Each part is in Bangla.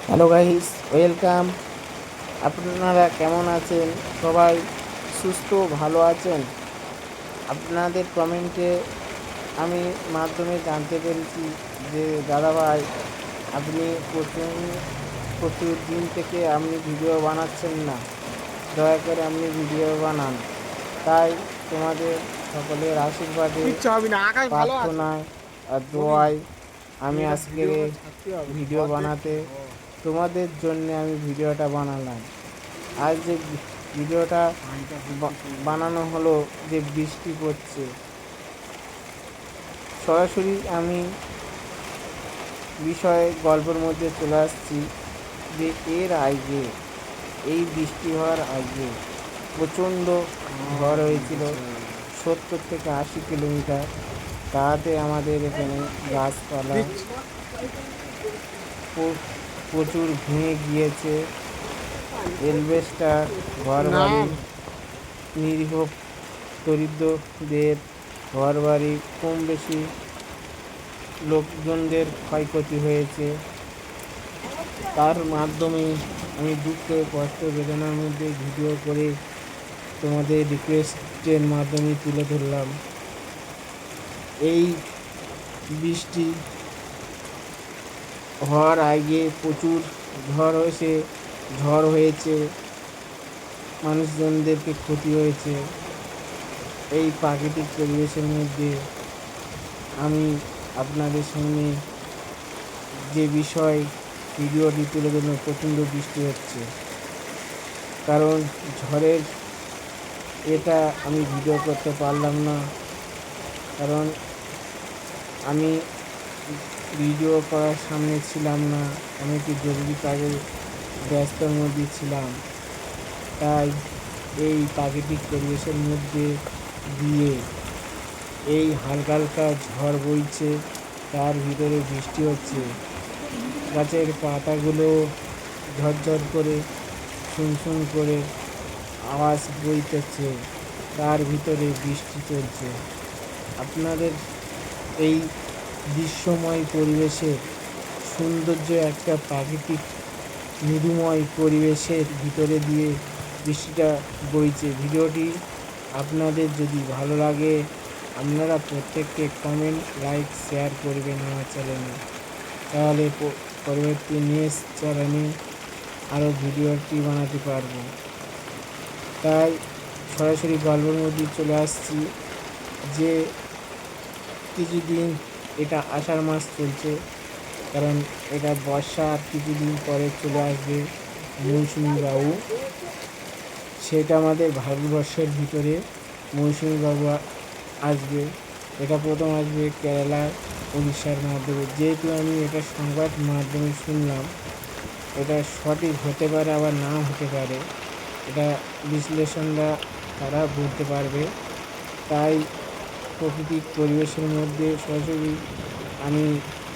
Hello guys, welcome. আপনারা কেমন আছেন? সবাই সুস্থ ভালো আছেন? আপনাদের কমেন্টে আমি মাধ্যমে জানতে পেরেছি যে দাদাভাই আপনি প্রচুর প্রচুর দিন থেকে আপনি ভিডিও বানাচ্ছেন না, দয়া করে আপনি ভিডিও বানান। তাই তোমাদের সকলের আশীর্বাদে, কিচ্ছু হবে না, আকাশ ভালো আছে। প্রার্থনায় আর বলি দোয়ায় আমি এটা আজকে ভিডিও ছাড়তে হবে, ভিডিও বানাতে তোমাদের জন্য আমি ভিডিওটা বানালাম। আজ যে ভিডিওটা বানানো হলো, যে বৃষ্টি পড়ছে, সরাসরি আমি বিষয়ে গল্পের মধ্যে চলে আসছি। যে এর আগে, এই বৃষ্টি হওয়ার আগে প্রচণ্ড ঝড় হয়েছিল 70 থেকে 80 কিলোমিটার। তাতে আমাদের এখানে গাছপালা প্রচুর ভেঙে গিয়েছে। এলবেস্টার ঘরবাড়ি, নাম নিরীহ দরিদ্রদের ঘরবাড়ি, কম বেশি লোকজনদের ক্ষয়ক্ষতি হয়েছে। তার মাধ্যমে আমি দুঃখ কষ্ট বেদনার মধ্যে ভিডিও করে তোমাদের রিকোয়েস্টের মাধ্যমে তুলে ধরলাম। এই বৃষ্টি হওয়ার আগে প্রচুর ঝড় হয়েছে, মানুষজনদেরকে ক্ষতি হয়েছে। এই প্রাকৃতিক পরিবেশের মধ্যে আমি আপনাদের সামনে যে বিষয় ভিডিওটি তুলে ধরলাম, প্রচণ্ড বৃষ্টি হচ্ছে। কারণ ঝড়ের এটা আমি ভিডিও করতে পারলাম না, কারণ আমি ভিডিও করার সামনে ছিলাম না, আমি একটি জরুরি কাজে ব্যস্তর মধ্যে ছিলাম। তাই এই প্রাকৃতিক পরিবেশের মধ্যে দিয়ে এই হালকা হালকা ঝড় বইছে, তার ভিতরে বৃষ্টি হচ্ছে, গাছের পাতাগুলো ঝরঝর করে শুনশুন করে আওয়াজ বইতেছে, তার ভিতরে বৃষ্টি চলছে। আপনাদের এই দৃশ্যময় পরিবেশের সৌন্দর্য, একটা প্রাকৃতিক মৃদুময় পরিবেশের ভিতরে দিয়ে বৃষ্টিটা বইছে। ভিডিওটি আপনাদের যদি ভালো লাগে, আপনারা প্রত্যেককে কমেন্ট, লাইক, শেয়ার করবেন আমার চ্যানেলে। তাহলে পরবর্তী নেক্সট চ্যানেলে আরও ভিডিওটি বানাতে পারবো। তাই সরাসরি গল্পের মধ্যে চলে আসছি। যে কিছুদিন, এটা আষাঢ় মাস চলছে, কারণ এটা বর্ষা, আর কিছুদিন পরে চলে আসবে মৌসুমি বাবু। সেটা আমাদের ভারতবর্ষের ভিতরে মৌসুমি বাবু আসবে। এটা প্রথম আসবে কেরালা, উড়িষ্যার মাধ্যমে। যেহেতু আমি এটা সংবাদ মাধ্যমে শুনলাম, এটা সঠিক হতে পারে আবার নাও হতে পারে, এটা বিশ্লেষণরা তারা বলতে পারবে। তাই প্রাকৃতিক পরিবেশের মধ্যে সরাসরি আমি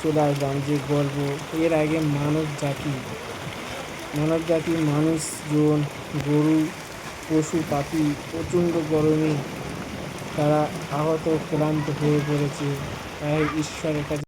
চলে আসলাম যে গল্প। এর আগে মানব জাতি, মানুষজন, গরু, পশু পাখি প্রচণ্ড গরমে তারা আহত ক্লান্ত হয়ে পড়েছে। তাই ঈশ্বরের কাছে